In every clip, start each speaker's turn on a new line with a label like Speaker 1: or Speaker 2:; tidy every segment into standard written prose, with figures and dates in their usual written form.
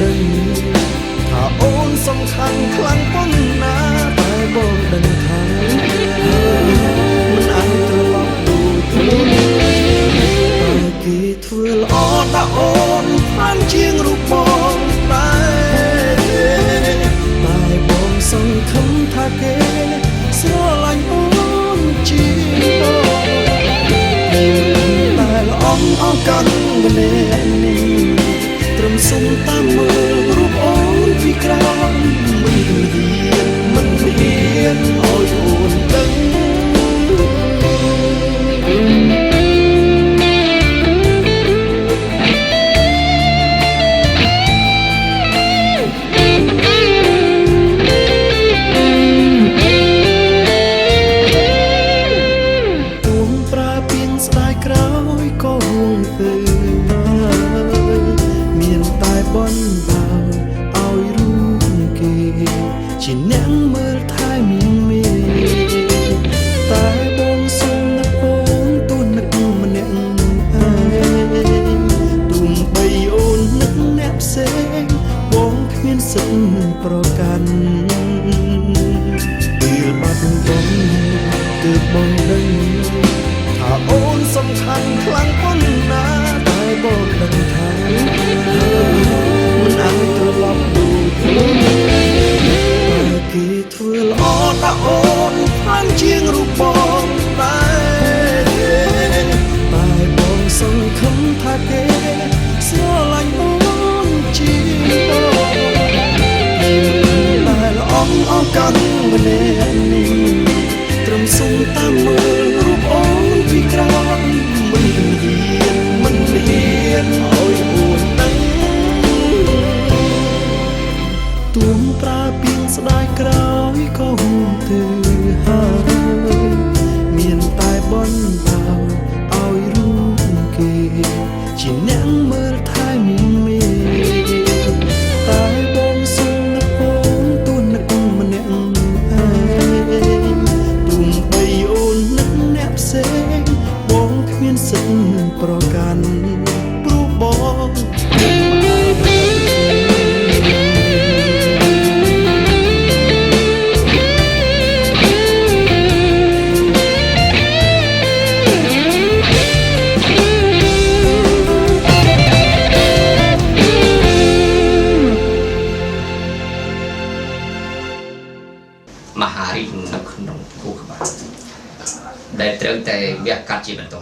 Speaker 1: ដឹងថាអូនសំខាន់ខ្លាំងប៉ុណ្ណាតែបងដឹងថាមិនអាចត្រឡប់ដូចមុនតែគេធ្វើល្អដល់អូនបានជាងរូបបងតែបងសង្ឃឹមថាគេស្រឡាញ់អូនជាងបងតែល្អអរកាន់ម្នាក់នេះត្រឹមសុំតាមមើលរូបអូនពីក្រោមមិនហ៊ានឲ្យអូនដឹងទួងប្រើពីងស្ដាយក្រោយក៏ហួងទៅមានតែបនបើឲ្យរូបគេជាអ្នកមើលថែមានមេតែបងសុំនឹកអូនទូនឹកម្នាក់ឯងទុំបីអូននឹកអ្នកផ្សេងបងគ្មានសិទ្ធិប្រកាន់ពេលបាត់បងគឺបងដឹងថាអូនសំខាន់ខ្លាំងប៉ុណ្ណាតែបងដឹងថាមិនអាចត្រឡប់ដូចមុនតែគេធ្វើល្អដល់អូនបានជាងរូបបងតែបងសង្ឃឹមថាគេស្រឡាញ់អូនជាងបងតែល្អអរកាន់ម្នាក់នេះត្រឹមសុំតាមមើលរូបអូនពីក្រោមមិនហ៊ានឲ្យអូនដឹងទួងប្រើពីងស្ដាយក្រោយក៏ហួងទៅហើយមានតែបនបើឲ្យរូបគេជាអ្នកមើលថែមានមេតែបងសុំនឹកអូនទូនឹកម្នាក់ឯងទុំបីអូននឹកអ្នកផ្សេងបងគ្មានសិទ្ធិប្រកាន់ព្រោះបង
Speaker 2: មហារីកនៅក្នុងគូក្បាលដែលត្រូវតែវះកាត់ជាបន្ត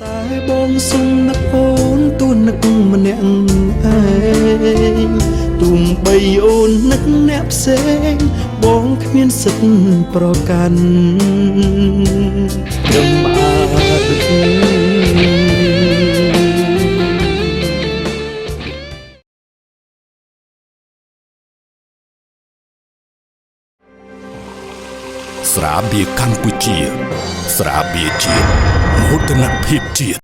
Speaker 1: តែបងសុំនឹកអូនទូនឹកម្នាក់ឯងទុំបីអូននឹកអ្នកផ្សេងបងគ្មានសិទ្ធិប្រកាន់ត្រឹម
Speaker 3: ស្រាបៀរកម្ពុជាស្រាបៀរជាតិមោទនភាពជាតិ